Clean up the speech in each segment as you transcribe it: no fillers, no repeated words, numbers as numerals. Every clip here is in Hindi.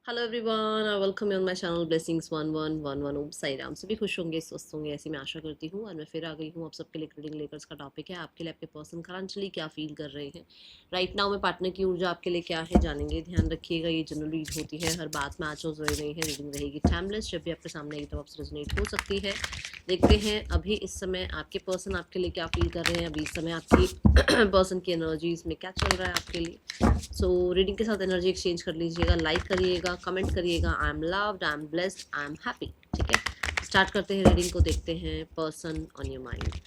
Hello everyone, I welcome you on my channel blessings 1111 ओम साई राम। सभी खुश होंगे, स्वस्थ होंगे, ऐसी मैं आशा करती हूँ। और मैं फिर आ गई हूँ आप सबके लिए रीडिंग लेकर। इसका टॉपिक है आपके लिए आपके पर्सन करंटली क्या फील कर रहे हैं राइट नाउ में। पार्टनर की ऊर्जा आपके लिए क्या है जानेंगे। ध्यान रखिएगा, ये जनरल रीड होती है, हर बात में आचोज रही नहीं है। रीडिंग रहेगी टाइमलेस, जब भी आपके सामने आएगी तब आपसे रेजोनेट हो सकती है। देखते हैं अभी इस समय आपके पर्सन आपके लिए क्या फील कर रहे हैं। अभी इस समय आपकी पर्सन की एनर्जीज में क्या चल रहा है आपके लिए। सो रीडिंग के साथ एनर्जी एक्सचेंज कर लीजिएगा, लाइक करिएगा, कमेंट करिएगा। I am loved, I am blessed, I am happy. ठीक है, स्टार्ट करते हैं रीडिंग को। देखते हैं person on your mind.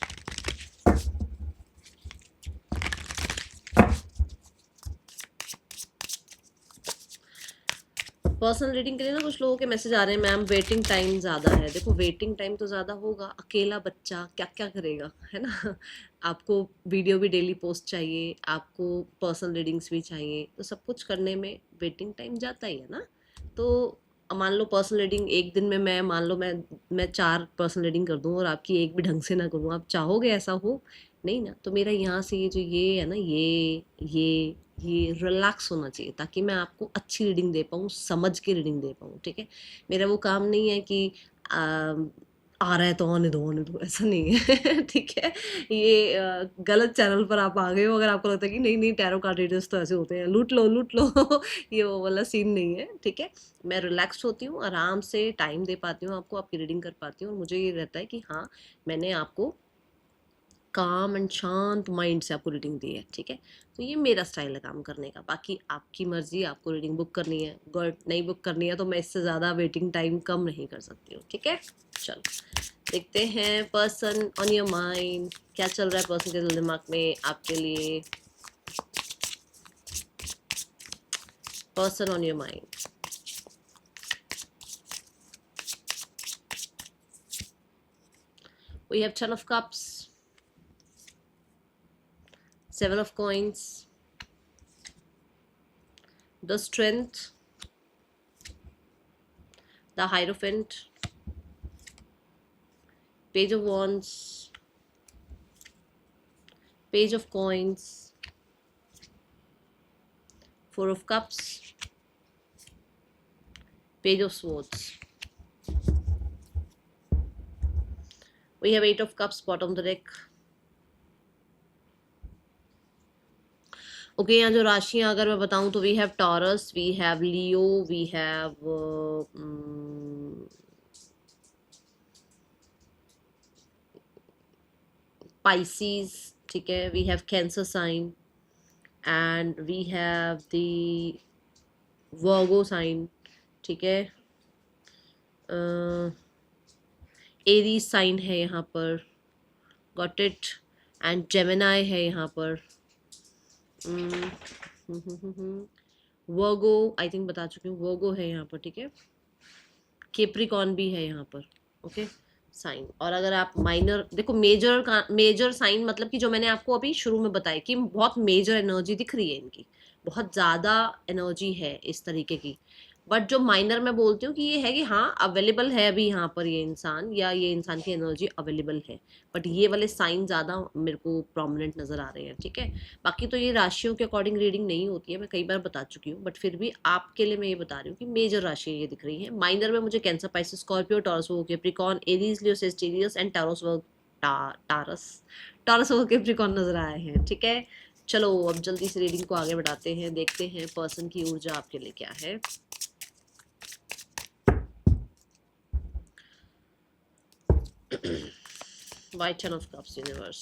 Personal reading के लिए ना कुछ लोगों के मैसेज आ रहे हैं, मैम वेटिंग टाइम ज़्यादा है। देखो, वेटिंग टाइम तो ज़्यादा होगा, अकेला बच्चा क्या क्या करेगा, है ना। आपको वीडियो भी डेली पोस्ट चाहिए, आपको पर्सनल रीडिंग्स भी चाहिए, तो सब कुछ करने में वेटिंग टाइम जाता ही है ना। तो मान लो पर्सनल रीडिंग एक दिन में मान लो मैं 4 पर्सनल रीडिंग कर दूँ और आपकी एक भी ढंग से ना करूँ, आप चाहोगे ऐसा हो? नहीं ना। तो मेरा यहाँ से ये है ना, ये रिलैक्स होना चाहिए ताकि मैं आपको अच्छी रीडिंग दे पाऊँ, समझ के रीडिंग दे पाऊँ। ठीक है, मेरा वो काम नहीं है कि आ रहा है तो आने दो, ऐसा नहीं है। ठीक है, ये गलत चैनल पर आप आ गए हो अगर आपको लगता है कि नहीं नहीं टैरो कार्ड रीडर्स तो ऐसे होते हैं, लूट लो लूट लो। ये वो वाला सीन नहीं है। ठीक है, मैं रिलैक्स्ड होती हूँ, आराम से टाइम दे पाती हूँ आपको, आपकी रीडिंग कर पाती हूँ। और मुझे ये रहता है कि हाँ, मैंने आपको काम एंड शांत माइंड से आपको रीडिंग दी है। ठीक है, तो ये मेरा स्टाइल है काम करने का। बाकी आपकी मर्जी, आपको रीडिंग बुक करनी है गुड, नहीं बुक करनी है तो मैं इससे ज़्यादा वेटिंग टाइम कम नहीं कर सकती हूँ। ठीक है, चलो देखते हैं पर्सन ऑन योर माइंड क्या चल रहा है पर्सन के दिमाग में आपके लिए। Person on your mind, we have 10 of cups, 7 of coins, the strength, the hierophant, page of wands, page of coins, 4 of cups, page of swords. We have 8 of cups bottom of the deck. Okay, यहाँ जो राशियाँ अगर मैं बताऊँ तो we have Taurus, we have Leo, we have Pisces. ठीक है, we have cancer sign and we have the Virgo sign. ठीक है, एरीज साइन है यहाँ पर, गॉट इट। एंड जेमिनाई है यहाँ पर, वर्गो आई थिंक बता चुकी हूँ, वर्गो है यहाँ पर। ठीक है, केप्रिकॉन भी है यहाँ पर। Okay, sign. और अगर आप माइनर देखो, मेजर का मेजर साइन मतलब कि जो मैंने आपको अभी शुरू में बताया कि बहुत मेजर एनर्जी दिख रही है इनकी, बहुत ज़्यादा एनर्जी है इस तरीके की। बट जो माइनर मैं बोलती हूँ कि ये है कि हाँ अवेलेबल है अभी यहाँ पर ये इंसान, या ये इंसान की एनर्जी अवेलेबल है। बट ये वाले साइन ज़्यादा मेरे को प्रोमिनेंट नज़र आ रहे हैं। ठीक है, बाकी तो ये राशियों के अकॉर्डिंग रीडिंग नहीं होती है, मैं कई बार बता चुकी हूँ। बट फिर भी आपके लिए मैं ये बता रही हूँ कि मेजर राशि ये दिख रही है। माइनर में मुझे कैंसर, पाइसेस, स्कॉर्पियो, टॉरस, वो Capricorn, Aries, Leo, Sagittarius and Taurus वो टारस टॉरस वो कैप्रिकॉर्न नजर आए हैं। ठीक है, चलो अब जल्दी से रीडिंग को आगे बढ़ाते हैं, देखते हैं पर्सन की ऊर्जा आपके लिए क्या है। White Ten of Cups universe,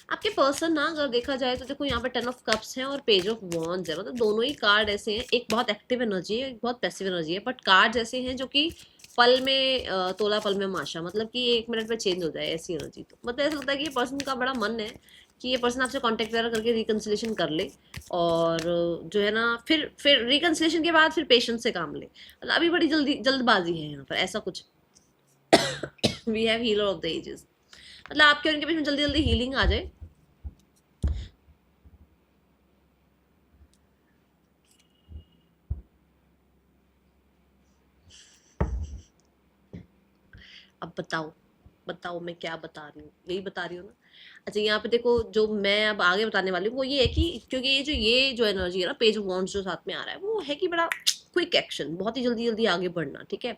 आपके पर्सन ना अगर देखा जाए तो देखो यहाँ पे 10 ऑफ कप्स हैं और पेज ऑफ वॉन्ड्स है। मतलब दोनों ही कार्ड ऐसे हैं, एक बहुत एक्टिव एनर्जी है, एक बहुत पैसिव एनर्जी है। बट कार्ड ऐसे हैं जो कि पल में तोला पल में माशा, मतलब कि 1 मिनट में चेंज हो जाए ऐसी एनर्जी। तो मतलब ऐसा लगता है कि ये पर्सन का बड़ा मन है कि ये पर्सन आपसे कांटेक्ट वगैरह करके रिकन्सिलेशन कर ले। और जो है ना, फिर रिकन्सिलेशन के बाद फिर पेशेंस से काम ले। मतलब अभी बड़ी जल्दबाजी है यहाँ पर, ऐसा कुछ। We have healer of the ages, मतलब आपके और इनके बीच में जल्दी जल्दी हीलिंग आ जाए। अब बताओ, बताओ मैं क्या बता रही हूँ, यही बता रही हूँ ना। अच्छा यहाँ पे देखो, जो मैं अब आगे बताने वाली हूँ वो ये है कि क्योंकि ये जो एनर्जी है ना, पेज ऑफ वॉन्ड्स जो साथ में आ रहा है, वो है कि बड़ा क्विक एक्शन, बहुत ही जल्दी जल्दी आगे बढ़ना, ठीक है।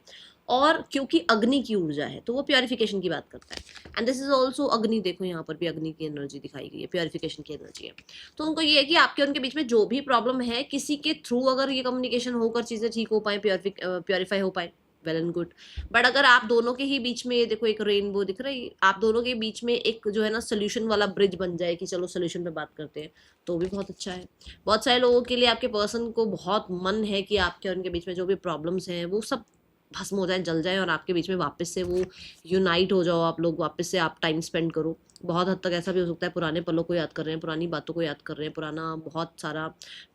और क्योंकि अग्नि की ऊर्जा है तो वो प्योरिफिकेशन की बात करता है। एंड दिस इज ऑल्सो अग्नि, देखो यहाँ पर भी अग्नि की एनर्जी दिखाई गई है, प्योरिफिकेशन की एनर्जी है। तो उनको ये है कि आपके उनके बीच में जो भी प्रॉब्लम है, किसी के थ्रू अगर ये कम्युनिकेशन होकर चीजें ठीक हो पाए, प्योरीफाई हो पाए, वेल एंड गुड। बट अगर आप दोनों के ही बीच में, देखो एक रेनबो दिख रही है, आप दोनों के बीच में एक जो है ना सोल्यूशन वाला ब्रिज बन जाए कि चलो सोल्यूशन पे बात करते हैं, तो भी बहुत अच्छा है। बहुत सारे लोगों के लिए आपके पर्सन को बहुत मन है कि आपके और उनके बीच में जो भी प्रॉब्लम्स हैं वो सब भस्म हो जाए, जल जाए, और आपके बीच में वापस से वो यूनाइट हो जाओ, आप लोग वापस से आप टाइम स्पेंड करो। बहुत हद तक ऐसा भी हो सकता है पुराने पलों को याद कर रहे हैं, पुरानी बातों को याद कर रहे हैं, पुराना बहुत सारा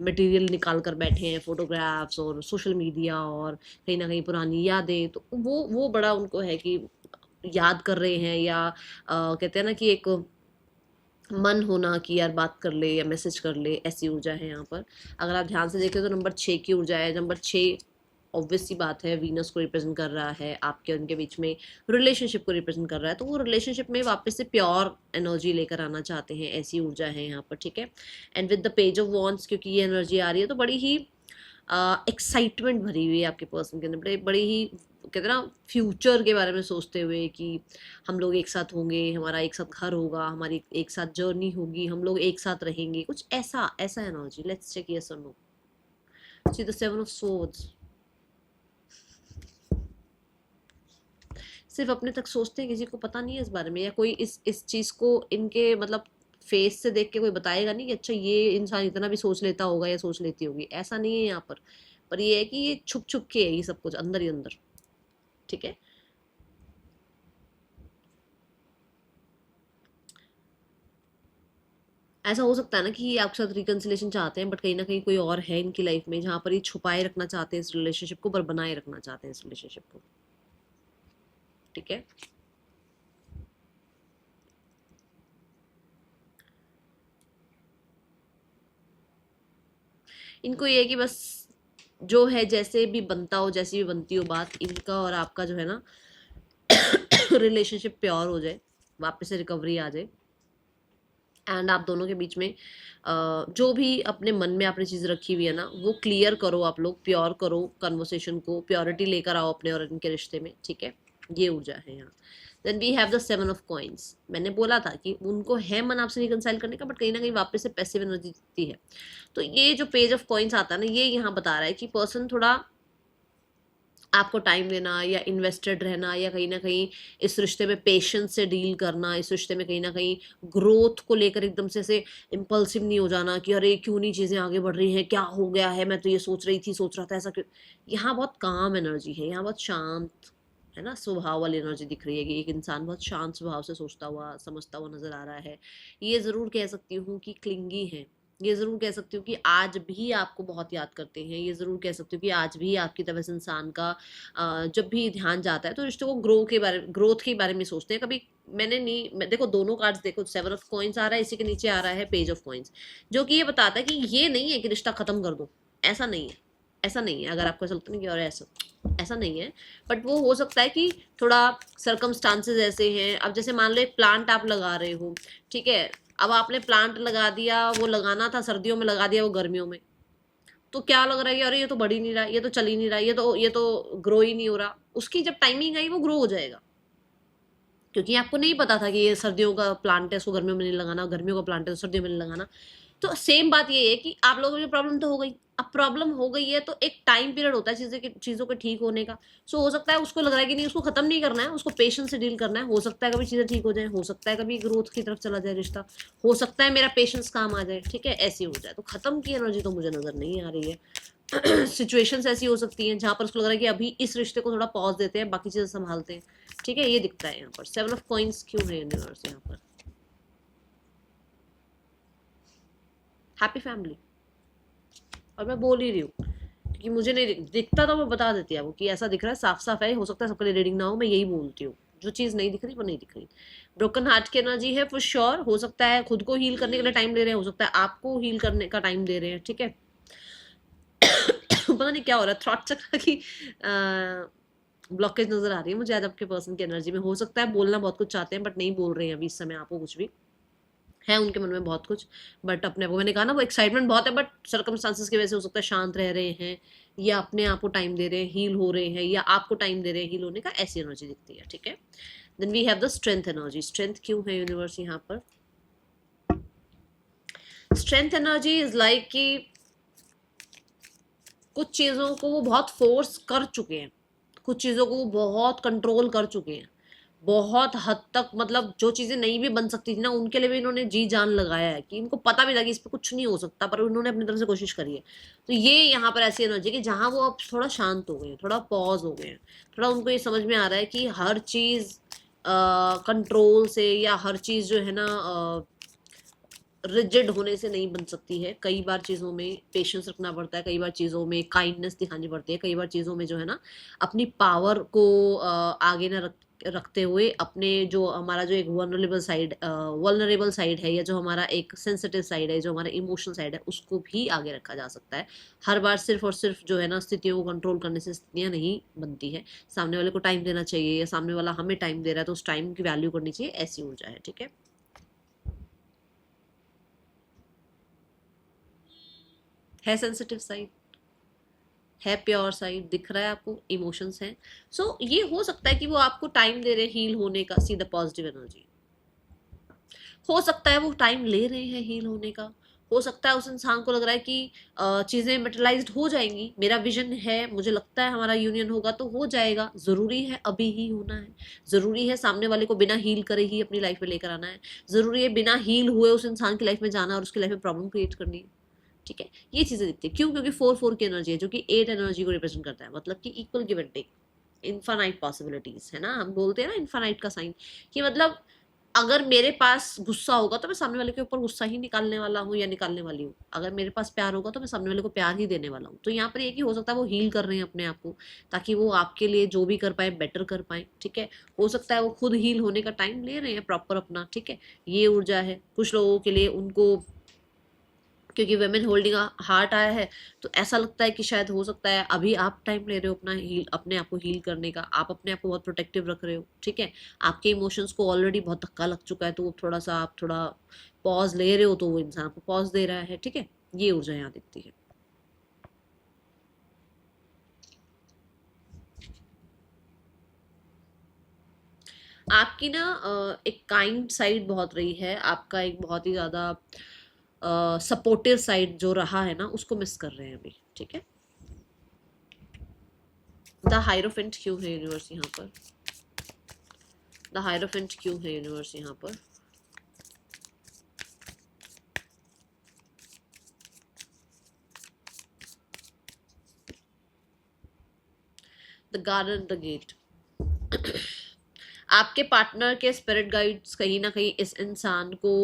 मटेरियल निकाल कर बैठे हैं, फोटोग्राफ्स और सोशल मीडिया, और कहीं ना कहीं पुरानी यादें, तो वो बड़ा उनको है कि याद कर रहे हैं, या कहते हैं ना कि एक मन होना कि यार बात कर ले या मैसेज कर ले, ऐसी ऊर्जा है यहाँ पर। अगर आप ध्यान से देखें तो नंबर 6 की ऊर्जा है। नंबर 6 ऑब्वियस सी बात है, वीनस को रिप्रेजेंट कर रहा है, आपके उनके बीच में रिलेशनशिप को रिप्रेजेंट कर रहा है, तो वो रिलेशनशिप में वापस से प्योर एनर्जी लेकर आना चाहते हैं, ऐसी ऊर्जा है यहाँ पर, ठीक है। And with the page of wands, क्योंकि ये एनर्जी आ रही है तो बड़ी ही एक्साइटमेंट भरी हुई है आपके पर्सन के अंदर, बड़ी ही कहते हैं ना फ्यूचर के बारे में सोचते हुए कि हम लोग एक साथ होंगे, हमारा एक साथ घर होगा, हमारी एक साथ जर्नी होगी, हम लोग एक साथ रहेंगे, कुछ ऐसा ऐसा एनर्जी। लेट्स चेक यस और no. See the 7 of swords, सिर्फ अपने तक सोचते हैं, किसी को पता नहीं है इस बारे में, या कोई इस चीज को इनके मतलब फेस से देख के कोई बताएगा नहीं कि अच्छा ये इंसान इतना भी सोच लेता होगा या सोच लेती होगी, ऐसा नहीं है यहाँ पर ये है कि ये छुप छुप के है, ये सब कुछ अंदर ही अंदर, ठीक है। ऐसा हो सकता है ना कि ये आपके साथ रिकंसिलेशन चाहते हैं, बट कहीं ना कहीं कोई और है इनकी लाइफ में जहां पर ये छुपाए रखना चाहते हैं इस रिलेशनशिप को, पर बनाए रखना चाहते हैं इस रिलेशनशिप को, ठीक है। इनको ये है कि बस जो है जैसे भी बनता हो, जैसी भी बनती हो बात, इनका और आपका जो है ना रिलेशनशिप प्योर हो जाए, वापस से रिकवरी आ जाए, एंड आप दोनों के बीच में जो भी अपने मन में आपने चीज़ रखी हुई है ना, वो क्लियर करो, आप लोग प्योर करो कन्वर्सेशन को, प्योरिटी लेकर आओ अपने और इनके रिश्ते में, ठीक है। ये ऊर्जा है यहाँ। Then we have the 7 of coins. मैंने बोला था कि उनको है मन आपसे रिकंसाइल करने का, बट कहीं ना कहीं वापस से पैसिव एनर्जी दिखती है। तो ये जो पेज ऑफ कॉइन्स आता है ना, ये यहाँ बता रहा है कि पर्सन थोड़ा आपको टाइम देना या इन्वेस्टेड रहना, या कहीं ना कहीं इस रिश्ते में पेशेंस से डील करना, इस रिश्ते में कहीं ना कहीं ग्रोथ को लेकर एकदम से ऐसे इम्पल्सिव नहीं हो जाना कि अरे क्यों नहीं चीज़ें आगे बढ़ रही हैं, क्या हो गया है, मैं तो ये सोच रही थी, सोच रहा था, ऐसा क्यों। यहाँ बहुत काम एनर्जी है, यहाँ बहुत शांत है ना स्वभाव वाली एनर्जी दिख रही है कि एक इंसान बहुत शांत स्वभाव से सोचता हुआ समझता हुआ नजर आ रहा है। ये ज़रूर कह सकती हूँ कि क्लिंगी है, ये ज़रूर कह सकती हूँ कि आज भी आपको बहुत याद करते हैं, ये ज़रूर कह सकती हूँ कि आज भी आपकी तरह से इंसान का जब भी ध्यान जाता है तो रिश्ते को ग्रोथ के बारे में सोचते हैं। कभी मैंने नहीं, देखो दोनों कार्ड्स देखो, 7 ऑफ कॉइन्स आ रहा है, इसी के नीचे आ रहा है पेज ऑफ कॉइन्स, जो कि ये बताता है कि ये नहीं है कि रिश्ता खत्म कर दो, ऐसा नहीं है, ऐसा नहीं है। अगर आपको ऐसा लगता नहीं कि और ऐसा ऐसा नहीं है, बट वो हो सकता है कि थोड़ा सर्कमस्टांसेस ऐसे हैं। अब जैसे मान लो एक प्लांट आप लगा रहे हो, ठीक है, अब आपने प्लांट लगा दिया, वो लगाना था सर्दियों में, लगा दिया वो गर्मियों में, तो क्या लग रहा है कि अरे ये तो बढ़ ही नहीं रहा, ये तो चल ही नहीं रहा, ये तो ग्रो ही नहीं हो रहा। उसकी जब टाइमिंग आई वो ग्रो हो जाएगा, क्योंकि आपको नहीं पता था कि ये सर्दियों का प्लांट है, इसको गर्मियों में नहीं लगाना, गर्मियों का प्लांट है तो सर्दियों में नहीं लगाना। तो सेम बात ये है कि आप लोगों की प्रॉब्लम तो हो गई, अब प्रॉब्लम हो गई है तो एक टाइम पीरियड होता है चीज़ों के ठीक होने का। सो हो सकता है उसको लग रहा है कि नहीं उसको खत्म नहीं करना है, उसको पेशेंस से डील करना है। हो सकता है कभी चीज़ें ठीक हो जाए, हो सकता है कभी ग्रोथ की तरफ चला जाए रिश्ता, हो सकता है मेरा पेशेंस काम आ जाए, ठीक है, ऐसी हो जाए। तो खत्म की एनर्जी तो मुझे नजर नहीं आ रही है। सिचुएशंस ऐसी हो सकती हैं जहां पर उसको लग रहा है कि अभी इस रिश्ते को थोड़ा पॉज देते हैं, बाकी चीजें संभालते हैं, ठीक है। ये दिखता है यहाँ पर 7 ऑफ कॉइन्स क्यों है यूनिवर्स यहाँ पर। हैप्पी फैमिली, और मैं बोल ही रही हूँ क्योंकि मुझे नहीं दिखता तो मैं बता देती आपको कि ऐसा दिख रहा है, साफ साफ है। हो सकता है सबके लिए रीडिंग ना हो, मैं यही बोलती हूँ, जो चीज़ नहीं दिख रही वो नहीं दिख रही। ब्रोकन हार्ट की एनर्जी है फॉर श्योर। हो सकता है खुद को हील करने के लिए टाइम दे रहे हैं, हो सकता है आपको हील करने का टाइम दे रहे हैं, ठीक है। पता नहीं क्या हो रहा है, थ्रॉट चक्र की ब्लॉकेज नजर आ रही है मुझे आज आपके पर्सन की एनर्जी में। हो सकता है बोलना बहुत कुछ चाहते हैं बट नहीं बोल रहे हैं अभी इस समय आपको कुछ भी, है उनके मन में बहुत कुछ, बट अपने आप को, मैंने कहा ना वो एक्साइटमेंट बहुत है बट सर्कमस्टांसेस की वजह से हो सकता है शांत रह रहे हैं, या अपने आप को टाइम दे रहे हैं, हील हो रहे हैं, या आपको टाइम दे रहे हैं हील होने का, ऐसी एनर्जी दिखती है। ठीक है, then we have the strength energy. Strength क्यों है यूनिवर्स यहाँ पर? स्ट्रेंथ एनर्जी इज लाइक कि कुछ चीजों को वो बहुत फोर्स कर चुके हैं, कुछ चीजों को वो बहुत कंट्रोल कर चुके हैं, बहुत हद तक, मतलब जो चीजें नहीं भी बन सकती थी ना उनके लिए भी इन्होंने जी जान लगाया है, कि इनको पता भी था कि इस पे कुछ नहीं हो सकता, पर उन्होंने अपनी तरफ से कोशिश करी है। तो ये यहाँ पर ऐसी एनर्जी कि जहां वो अब थोड़ा शांत हो गए हैं, थोड़ा पॉज हो गए हैं, थोड़ा उनको ये समझ में आ रहा है कि हर चीज कंट्रोल से, या हर चीज जो है ना रिजिड होने से नहीं बन सकती है। कई बार चीज़ों में पेशेंस रखना पड़ता है, कई बार चीज़ों में काइंडनेस दिखानी पड़ती है, कई बार चीज़ों में जो है ना अपनी पावर को आगे ना रखते हुए, अपने जो हमारा जो एक वल्नरेबल साइड है, या जो हमारा एक सेंसिटिव साइड है, जो हमारा इमोशनल साइड है, उसको भी आगे रखा जा सकता है। हर बार सिर्फ और सिर्फ जो है ना स्थितियों को कंट्रोल करने से स्थितियाँ नहीं बनती है। सामने वाले को टाइम देना चाहिए, या सामने वाला हमें टाइम दे रहा है तो उस टाइम की वैल्यू करनी चाहिए, ऐसी ऊर्जा है। ठीक है, सेंसिटिव साइड, है प्योर साइड, दिख रहा है आपको, इमोशंस हैं। सो ये हो सकता है कि वो आपको टाइम दे रहे हैं हील होने का, सी द पॉजिटिव एनर्जी। हो सकता है वो टाइम ले रहे हैं हील होने का, हो सकता है उस इंसान को लग रहा है कि चीज़ें मेटलाइज्ड हो जाएंगी, मेरा विजन है, मुझे लगता है हमारा यूनियन होगा तो हो जाएगा, ज़रूरी है अभी ही होना है, ज़रूरी है सामने वाले को बिना हील करे ही अपनी लाइफ में लेकर आना है, ज़रूरी है बिना हील हुए उस इंसान की लाइफ में जाना और उसकी लाइफ में प्रॉब्लम क्रिएट करनी है। ठीक है, ये चीजें दिखती है। क्यों? क्योंकि 4 4 की एनर्जी है, जो कि 8 एनर्जी को रिप्रेजेंट करता है, मतलब कि equal give and take, infinite possibilities, है ना, हम बोलते हैं ना इनफाइनाइट का साइन, कि मतलब अगर मेरे पास गुस्सा होगा तो मैं सामने वाले के ऊपर गुस्सा ही निकालने वाला हूँ या निकालने वाली हूँ, अगर मेरे पास प्यार होगा तो मैं सामने वाले को प्यार ही देने वाला हूँ। तो यहाँ पर ये कि हो सकता है वो हील कर रहे हैं अपने आप को, ताकि वो आपके लिए जो भी कर पाए बेटर कर पाए। ठीक है, हो सकता है वो खुद हील होने का टाइम ले रहे हैं प्रॉपर अपना। ठीक है, ये ऊर्जा है कुछ लोगों के लिए, उनको क्योंकि वेमेन होल्डिंग हार्ट आया है, तो ऐसा लगता है कि शायद हो सकता है अभी आप टाइम ले रहे हो अपना हील, अपने आप को हील करने का, आप अपने आप को बहुत प्रोटेक्टिव रख रहे हो। ठीक है, आपके इमोशंस को ऑलरेडी बहुत धक्का लग चुका है, तो वो थोड़ा सा आप थोड़ा पॉज ले रहे हो, तो वो इंसान आपको पॉज दे रहा है। ठीक है, ये ऊर्जा यहाँ दिखती है। आपकी ना एक काइंड साइड बहुत रही है, आपका एक बहुत ही ज्यादा सपोर्टिव साइड जो रहा है ना, उसको मिस कर रहे हैं अभी। ठीक है, द हायरोफेंट क्यों है यूनिवर्स यहाँ पर? द हायरोफेंट क्यों है यूनिवर्स यहाँ पर? The garden, the gate. आपके पार्टनर के स्पिरिट गाइड्स कहीं ना कहीं इस इंसान को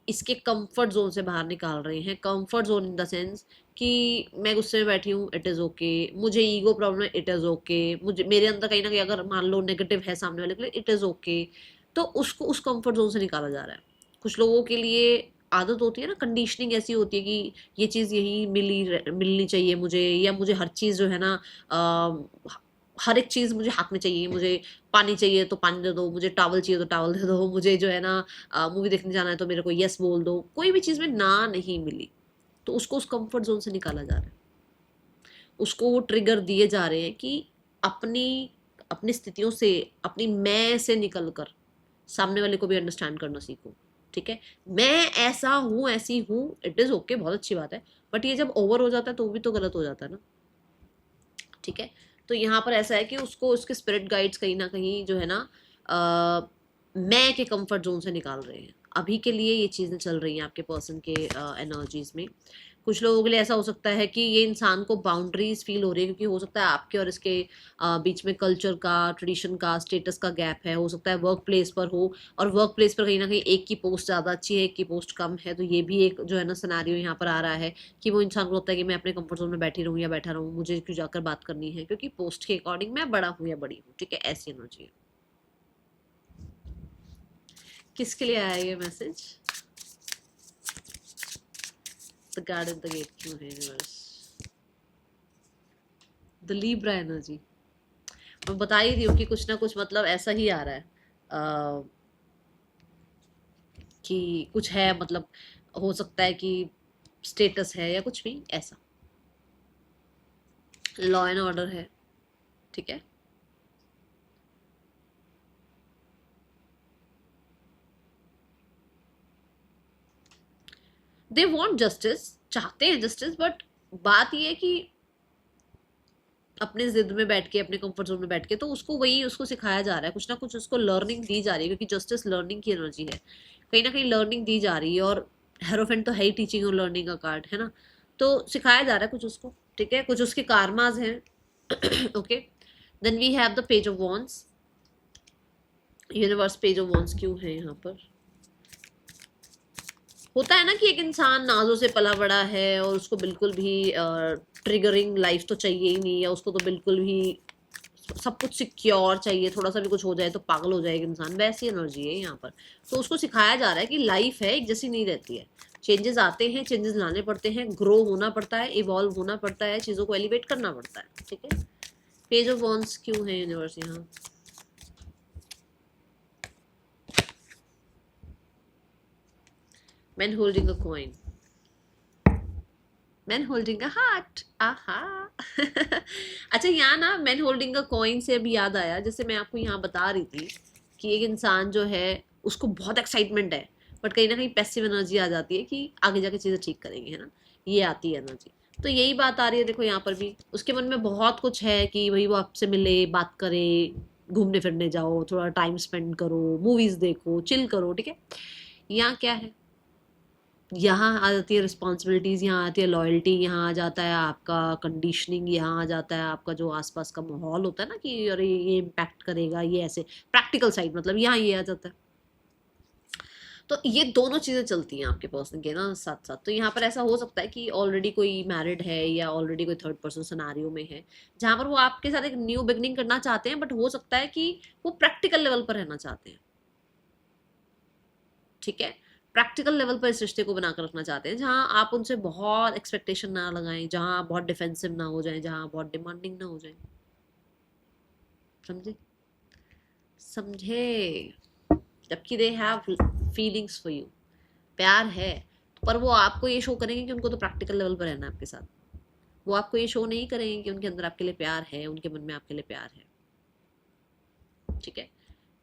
इसके कंफर्ट जोन से बाहर निकाल रहे हैं। Comfort zone in the sense कि मैं गुस्से में बैठी हूँ, इट इज़ ओके, मुझे ईगो प्रॉब्लम है, इट इज़ ओके, मुझे मेरे अंदर कहीं ना कहीं अगर मान लो नेगेटिव है सामने वाले के लिए, इट इज़ ओके, तो उसको उस कंफर्ट जोन से निकाला जा रहा है। कुछ लोगों के लिए आदत होती है ना, कंडीशनिंग ऐसी होती है कि ये चीज़ यही मिलनी चाहिए मुझे, या मुझे हर चीज़ जो है ना हर एक चीज़ मुझे हाथ में चाहिए, मुझे पानी चाहिए तो पानी दे दो, मुझे टॉवल चाहिए तो टॉवल दे दो, मुझे जो है ना मूवी देखने जाना है तो मेरे को यस बोल दो। कोई भी चीज़ में ना नहीं मिली तो उसको उस कंफर्ट जोन से निकाला जा रहा है, उसको वो ट्रिगर दिए जा रहे हैं कि अपनी अपनी स्थितियों से, अपनी मैं से निकल कर सामने वाले को भी अंडरस्टैंड करना सीखो। ठीक है, मैं ऐसा हूँ, ऐसी हूँ, इट इज़ ओके, बहुत अच्छी बात है, बट ये जब ओवर हो जाता है तो भी तो गलत हो जाता है ना। ठीक है, तो यहाँ पर ऐसा है कि उसको उसके स्पिरिट गाइड्स कहीं ना कहीं जो है ना मैं के कंफर्ट जोन से निकाल रहे हैं। अभी के लिए ये चीज़ें चल रही हैं आपके पर्सन के एनर्जीज में। कुछ लोगों के लिए ऐसा हो सकता है कि ये इंसान को बाउंड्रीज फील हो रही है, क्योंकि हो सकता है आपके और इसके बीच में कल्चर का, ट्रेडिशन का, स्टेटस का गैप है। हो सकता है वर्क प्लेस पर हो, और वर्क प्लेस पर कहीं ना कहीं एक की पोस्ट ज़्यादा अच्छी है, एक की पोस्ट कम है, तो ये भी एक जो है ना सिनेरियो यहाँ पर आ रहा है कि वो इंसान को लगता है कि मैं अपने कंफर्ट जोन में बैठी रहूँ या बैठा रहूँ, मुझे क्यों जाकर बात करनी है, क्योंकि पोस्ट के अकॉर्डिंग मैं बड़ा हूँ या बड़ी हूँ। ठीक है, ऐसी एनर्जी है। किसके लिए आया ये message? The garden, the gate क्यों है यूनिवर्स? The Libra energy. मैं बता ही रही हूँ कि कुछ ना कुछ मतलब ऐसा ही आ रहा है कि कुछ है, मतलब हो सकता है कि स्टेटस है या कुछ भी ऐसा, लॉ एंड ऑर्डर है, ठीक है। दे वॉन्ट जस्टिस, चाहते हैं जस्टिस, बट बात ये है कि अपने जिद में बैठ के, अपने कंफर्ट जोन में बैठ के, तो उसको वही उसको सिखाया जा रहा है, कुछ ना कुछ उसको लर्निंग दी जा रही है, क्योंकि जस्टिस लर्निंग की एनर्जी है, कहीं ना कहीं लर्निंग दी जा रही है, और हेरोफेंट तो है ही टीचिंग और लर्निंग का कार्ड, है ना। तो सिखाया जा रहा है कुछ उसको, ठीक है, कुछ उसके कारमाज हैं। Okay, then we have the page of wands. Universe page of wands क्यों है यहाँ पर? होता है ना कि एक इंसान नाजों से पला बड़ा है और उसको बिल्कुल भी ट्रिगरिंग लाइफ तो चाहिए ही नहीं, या उसको तो बिल्कुल भी सब कुछ सिक्योर चाहिए, थोड़ा सा भी कुछ हो जाए तो पागल हो जाएगा इंसान, वैसी एनर्जी है यहाँ पर। तो उसको सिखाया जा रहा है कि लाइफ है एक जैसी नहीं रहती है, चेंजेस आते हैं, चेंजेस लाने पड़ते हैं, ग्रो होना पड़ता है, इवॉल्व होना पड़ता है, चीज़ों को एलिवेट करना पड़ता है, ठीक है। पेज ऑफ वॉन्ड्स क्यों है यूनिवर्स यहाँ? Man holding a coin, man holding a heart, आहा। अच्छा, यहाँ ना मैन होल्डिंग अ कॉइन से अभी याद आया, जैसे मैं आपको यहाँ बता रही थी कि एक इंसान जो है उसको बहुत एक्साइटमेंट है, बट कहीं ना कहीं पैसिव एनर्जी आ जाती है कि आगे जाके चीज़ें ठीक करेंगे, है ना, ये आती है एनर्जी। तो यही बात आ रही है, देखो यहाँ पर भी उसके मन में बहुत कुछ है कि भाई वो आपसे मिले, बात करे, घूमने फिरने जाओ, थोड़ा टाइम स्पेंड करो, मूवीज देखो, चिल करो, ठीक है। यहाँ क्या है? यहाँ आ जाती है रिस्पॉन्सिबिलिटीज़, यहाँ आती है लॉयल्टी, यहाँ आ जाता है आपका कंडीशनिंग, यहाँ आ जाता है आपका जो आसपास का माहौल होता है ना कि अरे ये इम्पैक्ट करेगा, ये ऐसे प्रैक्टिकल साइड, मतलब यहाँ ये आ जाता है। तो ये दोनों चीज़ें चलती हैं आपके पर्सन के ना साथ साथ। तो यहाँ पर ऐसा हो सकता है कि ऑलरेडी कोई मैरिड है या ऑलरेडी कोई थर्ड पर्सन सिनारियो में है, जहाँ पर वो आपके साथ एक न्यू बिगनिंग करना चाहते हैं, बट हो सकता है कि वो प्रैक्टिकल लेवल पर रहना चाहते हैं, ठीक है। प्रैक्टिकल लेवल पर इस रिश्ते को बनाकर रखना चाहते हैं, जहां आप उनसे बहुत एक्सपेक्टेशन ना लगाएं, जहां आप बहुत डिफेंसिव ना हो जाएं, जहां आप बहुत डिमांडिंग ना हो जाएं। समझे? समझे? जबकि they have feelings for you, प्यार है, पर वो आपको ये शो करेंगे कि उनको तो प्रैक्टिकल लेवल पर रहना है आपके साथ। वो आपको ये शो नहीं करेंगे कि उनके अंदर आपके लिए प्यार है, उनके मन में आपके लिए प्यार है, ठीक है।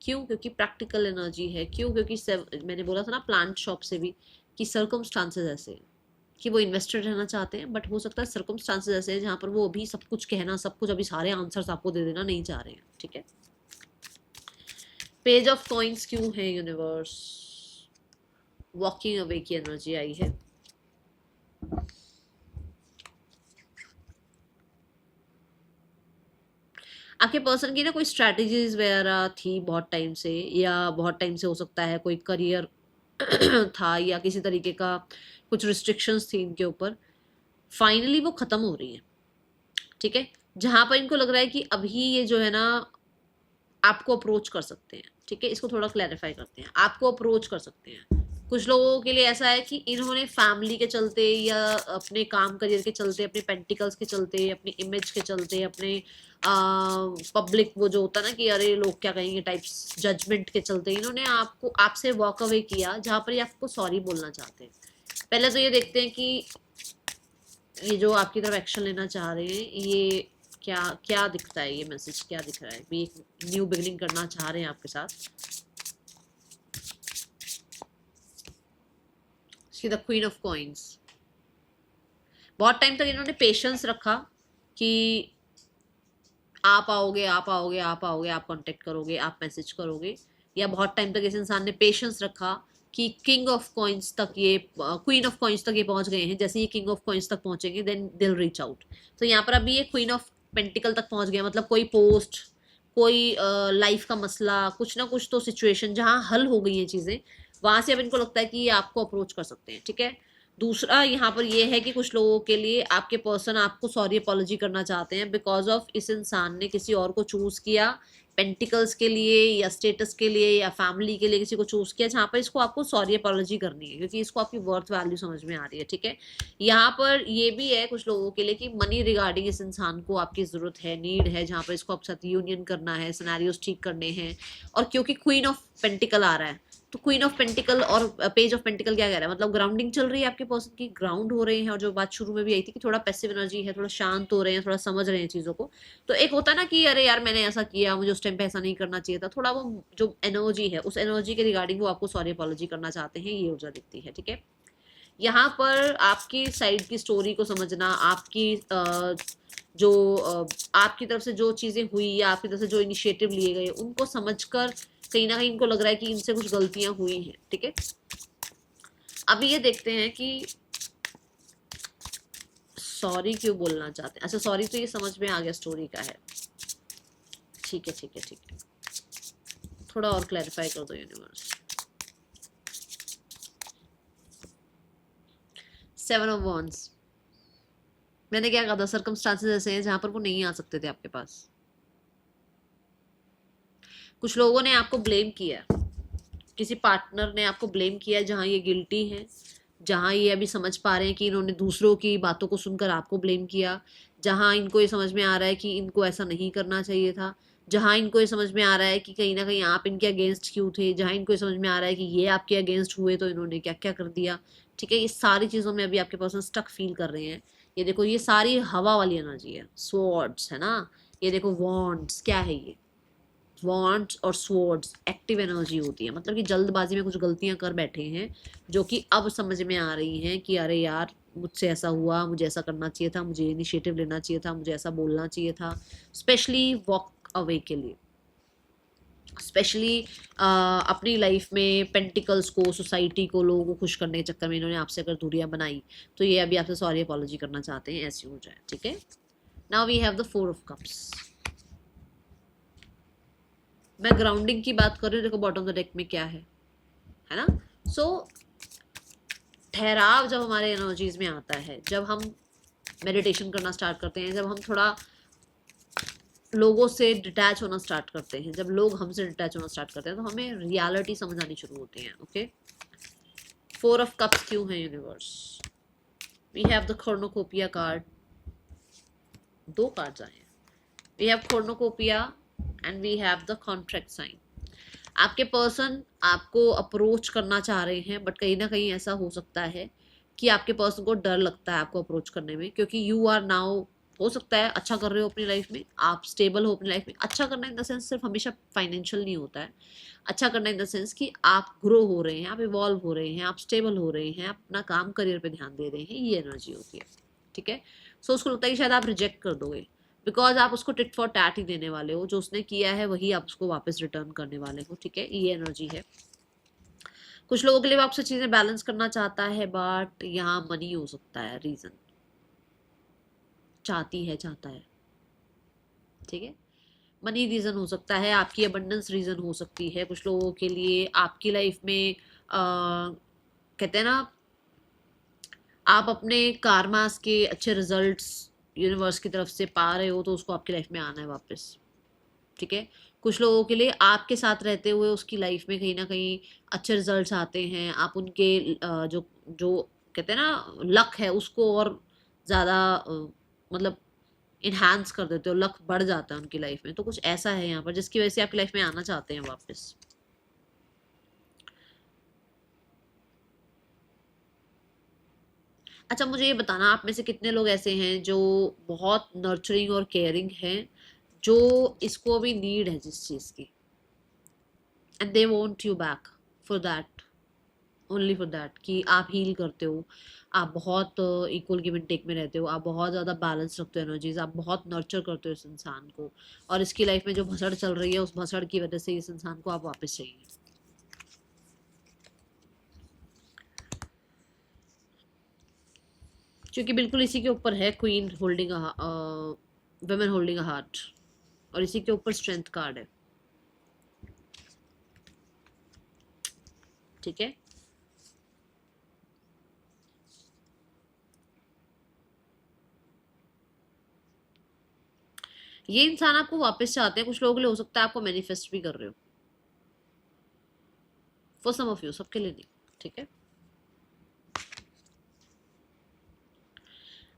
क्यों? क्योंकि प्रैक्टिकल एनर्जी है। क्यों? क्योंकि मैंने बोला था ना प्लांट शॉप से भी कि सर्कमस्टांसेस ऐसे हैं कि वो इन्वेस्टेड रहना चाहते हैं, बट हो सकता है सर्कमस्टांसेस ऐसे हैं जहाँ पर वो अभी सब कुछ कहना, सब कुछ अभी सारे आंसर्स आपको दे देना नहीं चाह रहे हैं, ठीक है। पेज ऑफ कॉइन्स क्यों है यूनिवर्स? वॉकिंग अवे की एनर्जी आई है। आपके पर्सन की ना कोई स्ट्रैटेजीज वगैरह थी बहुत टाइम से, या बहुत टाइम से हो सकता है कोई करियर था, या किसी तरीके का कुछ रिस्ट्रिक्शंस थी इनके ऊपर, फाइनली वो खत्म हो रही है, ठीक है। जहां पर इनको लग रहा है कि अभी ये जो है ना आपको अप्रोच कर सकते हैं, ठीक है। इसको थोड़ा क्लैरिफाई करते हैं, आपको अप्रोच कर सकते हैं। कुछ लोगों के लिए ऐसा है कि इन्होंने फैमिली के चलते या अपने काम करियर के चलते, अपने पेंटिकल्स के चलते, अपनी इमेज के चलते, अपने पब्लिक वो जो होता है ना कि अरे लोग क्या कहेंगे टाइप्स, जजमेंट के चलते इन्होंने आपको आपसे वॉक अवे किया, जहाँ पर ये आपको सॉरी बोलना चाहते हैं। पहले तो ये देखते हैं कि ये जो आपकी तरफ एक्शन लेना चाह रहे हैं, ये क्या क्या दिखता है, ये मैसेज क्या दिख रहा है, भी एक न्यू बिगनिंग करना चाह रहे हैं आपके साथ। द क्वीन ऑफ कॉइन्स, बहुत टाइम तक इन्होंने पेशेंस रखा कि आप आओगे, आप आओगे, आप आओगे, आप कांटेक्ट करोगे, आप मैसेज करोगे, या बहुत टाइम तक इस इंसान ने पेशेंस रखा कि किंग ऑफ कॉइन्स तक ये, क्वीन ऑफ कॉइन्स तक ये पहुंच गए हैं, जैसे ये किंग ऑफ कॉइन्स तक पहुंचेंगे देन दिल रीच आउट। तो यहाँ पर अभी ये क्वीन ऑफ पेंटिकल तक पहुंच गया, मतलब कोई पोस्ट, कोई लाइफ का मसला, कुछ ना कुछ तो सिचुएशन जहाँ हल हो गई है चीज़ें, वहां से अब इनको लगता है कि ये आपको अप्रोच कर सकते हैं, ठीक है। दूसरा यहाँ पर ये है कि कुछ लोगों के लिए आपके पर्सन आपको सॉरी अपॉलॉजी करना चाहते हैं बिकॉज ऑफ इस इंसान ने किसी और को चूज किया, पेंटिकल्स के लिए या स्टेटस के लिए या फैमिली के लिए किसी को चूज किया, जहाँ पर इसको आपको सॉरी अपॉलॉजी करनी है क्योंकि इसको आपकी वर्थ वैल्यू समझ में आ रही है। ठीक है, यहाँ पर ये भी है कुछ लोगों के लिए कि मनी रिगार्डिंग इस इंसान को आपकी जरूरत है, नीड है, जहाँ पर इसको आपके साथ यूनियन करना है, सिनेरियोस ठीक करने हैं। और क्योंकि क्वीन ऑफ पेंटिकल आ रहा है तो क्वीन ऑफ पेंटिकल और पेज ऑफ पेंटिकल क्या कह रहा है, मतलब ग्राउंडिंग चल रही है, आपके पर्सन की ग्राउंड हो रहे हैं। और जो बात शुरू में भी आई थी कि थोड़ा पैसिव एनर्जी है, थोड़ा शांत हो रहे हैं, थोड़ा समझ रहे हैं चीजों को। तो एक होता ना कि अरे यार मैंने ऐसा किया, मुझे उस टाइम पे ऐसा नहीं करना चाहिए था, थोड़ा वो जो एनर्जी है उस एनर्जी के रिगार्डिंग वो आपको सॉरी अपॉलॉजी करना चाहते हैं, ये ऊर्जा दिखती है। ठीक है, यहाँ पर आपकी साइड की स्टोरी को समझना, आपकी जो आपकी तरफ से जो चीजें हुई या आपकी तरफ से जो इनिशिएटिव लिए गए उनको समझकर कहीं ना कहीं इनको लग रहा है कि इनसे कुछ गलतियां हुई हैं। ठीक है, अभी ये देखते हैं कि सॉरी क्यों बोलना चाहते हैं। अच्छा सॉरी तो ये समझ में आ गया स्टोरी का है। ठीक है ठीक है ठीक है, थोड़ा और क्लैरिफाई कर दो यूनिवर्स। 7 ऑफ वॉन्ड्स, मैंने क्या कहा था, सर्कमस्टांसेस ऐसे हैं जहां पर वो नहीं आ सकते थे आपके पास। कुछ लोगों ने आपको ब्लेम किया, किसी पार्टनर ने आपको ब्लेम किया जहां ये गिल्टी है, जहां ये अभी समझ पा रहे हैं कि इन्होंने दूसरों की बातों को सुनकर आपको ब्लेम किया, जहां इनको ये समझ में आ रहा है कि इनको ऐसा नहीं करना चाहिए था, जहां इनको ये समझ में आ रहा है कि कहीं ना कहीं आप इनके अगेंस्ट क्यों थे, जहां इनको ये समझ में आ रहा है कि ये आपके अगेंस्ट हुए तो इन्होंने क्या क्या कर दिया। ठीक है, ये सारी चीज़ों में अभी आपके पर्सन स्टक फील कर रहे हैं। ये देखो ये सारी हवा वाली एनर्जी है, स्वॉर्ड्स है ना, ये देखो वॉन्ड्स क्या है, ये वॉन्ट्स और स्वॉर्ड्स एक्टिव एनर्जी होती है, मतलब कि जल्दबाजी में कुछ गलतियां कर बैठे हैं जो कि अब समझ में आ रही हैं कि अरे यार मुझसे ऐसा हुआ, मुझे ऐसा करना चाहिए था, मुझे इनिशिएटिव लेना चाहिए था, मुझे ऐसा बोलना चाहिए था। स्पेशली वॉक अवे के लिए, स्पेशली अपनी लाइफ में पेंटिकल्स को, सोसाइटी को, लोगों को खुश करने के चक्कर में इन्होंने आपसे अगर दूरियां बनाई तो ये अभी आपसे सॉरी अपॉलॉजी करना चाहते हैं, ऐसी हो जाए। ठीक है, now we have the 4 of cups. मैं ग्राउंडिंग की बात कर रही हूँ, देखो बॉटम ऑफ द डेक में क्या है ना। सो ठहराव जब हमारे एनर्जीज में आता है, जब हम मेडिटेशन करना स्टार्ट करते हैं, जब हम थोड़ा लोगों से डिटैच होना स्टार्ट करते हैं, जब लोग हमसे डिटैच होना स्टार्ट करते हैं तो हमें रियलिटी समझ आनी शुरू होती है। ओके, 4 ऑफ कप्स क्यों है universe? We have the cornucopia card, 2 cards आए हैं। We have cornucopia and we have the contract sign. आपके पर्सन आपको अप्रोच करना चाह रहे हैं बट कहीं ना कहीं ऐसा हो सकता है कि आपके पर्सन को डर लगता है आपको अप्रोच करने में, क्योंकि यू आर नाउ, हो सकता है अच्छा कर रहे हो अपनी लाइफ में, आप स्टेबल हो अपनी लाइफ में। अच्छा करना इन द सेंस सिर्फ हमेशा फाइनेंशियल नहीं होता है, अच्छा करना इन द सेंस कि आप ग्रो हो रहे हैं, आप इवॉल्व हो रहे हैं, आप स्टेबल हो रहे हैं, आप अपना काम करियर पे ध्यान दे रहे हैं, ये एनर्जी होती है। ठीक है, सो उसको लगता है कि शायद आप रिजेक्ट कर दोगे बिकॉज आप उसको टिट फॉर टैट ही देने वाले हो, जो उसने किया है वही आप उसको वापस रिटर्न करने वाले हो। ठीक है, ये एनर्जी है। कुछ लोगों के लिए आपसे चीजें बैलेंस करना चाहता है बट यहाँ मनी हो सकता है रीजन, चाहता है। ठीक है, मनी रीजन हो सकता है, आपकी अबंडेंस रीजन हो सकती है। कुछ लोगों के लिए आपकी लाइफ में कहते हैं ना, आप अपने कार्मास के अच्छे रिजल्ट्स यूनिवर्स की तरफ से पा रहे हो तो उसको आपकी लाइफ में आना है वापस। ठीक है, कुछ लोगों के लिए आपके साथ रहते हुए उसकी लाइफ में कहीं ना कहीं अच्छे रिजल्ट्स आते हैं, आप उनके जो जो कहते हैं ना लक है उसको और ज़्यादा मतलब इन्हांस कर देते हो, लक बढ़ जाता है उनकी लाइफ में। तो कुछ ऐसा है यहाँ पर जिसकी वजह से आपकी लाइफ में आना चाहते हैं वापस। अच्छा मुझे ये बताना, आप में से कितने लोग ऐसे हैं जो बहुत नर्चरिंग और केयरिंग हैं, जो इसको भी नीड है जिस चीज़ की, and they want you back for that, only for that कि आप हील करते हो, आप बहुत इक्वल गिव एंड टेक में रहते हो, आप बहुत ज़्यादा बैलेंस रखते हो एनर्जीज, आप बहुत नर्चर करते हो इस इंसान को, और इसकी लाइफ में जो भसड़ चल रही है उस भसड़ की वजह से इस इंसान को आप वापस चाहिए। क्योंकि बिल्कुल इसी के ऊपर है queen holding women holding a heart, और इसी के ऊपर स्ट्रेंथ कार्ड है। ठीक है, ये इंसान आपको वापस चाहते हैं। कुछ लोगों के लिए हो सकता है आपको मैनिफेस्ट भी कर रहे हो, फॉर सम ऑफ यू, सबके लिए नहीं, ठीक है।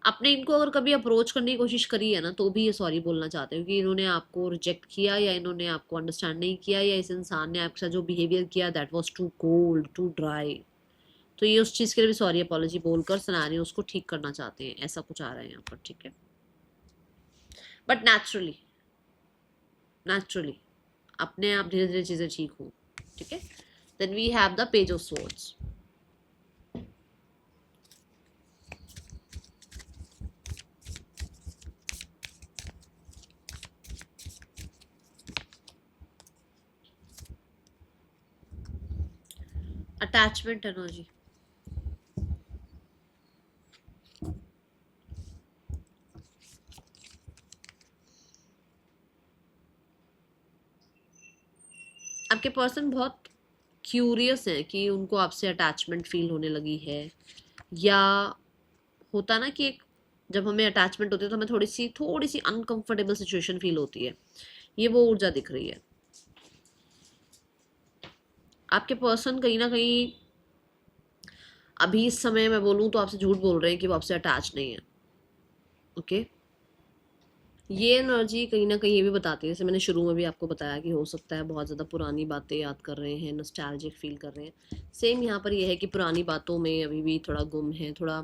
आपने इनको अगर कभी अप्रोच करने की कोशिश करी है ना, तो भी ये सॉरी बोलना चाहते हैं, क्योंकि इन्होंने आपको रिजेक्ट किया, या इन्होंने आपको अंडरस्टैंड नहीं किया, या इस इंसान ने आपके साथ जो बिहेवियर किया that was too cold, too dry. तो ये उस चीज़ के लिए भी सॉरी अपॉलॉजी बोलकर सिनेरियो उसको ठीक करना चाहते हैं, ऐसा कुछ आ रहा है यहाँ पर, ठीक है। बट नेचुरली, नेचुरली अपने आप धीरे धीरे चीज़ें ठीक हो, ठीक है। Then we have the page of swords. Attachment energy, आपके पर्सन बहुत क्यूरियस हैं कि उनको आपसे अटैचमेंट फील होने लगी है, या होता ना कि एक जब हमें अटैचमेंट होती है तो हमें थोड़ी सी अनकंफर्टेबल सिचुएशन फील होती है, ये वो ऊर्जा दिख रही है। आपके पर्सन कहीं ना कहीं अभी इस समय मैं बोलूँ तो आपसे झूठ बोल रहे हैं कि वो आपसे अटैच नहीं है, ओके। ये एनर्जी कहीं ना कहीं ये भी बताती है, जैसे मैंने शुरू में भी आपको बताया कि हो सकता है बहुत ज़्यादा पुरानी बातें याद कर रहे हैं, नॉस्टैल्जिक फील कर रहे हैं। सेम यहाँ पर ये है कि पुरानी बातों में अभी भी थोड़ा गुम है, थोड़ा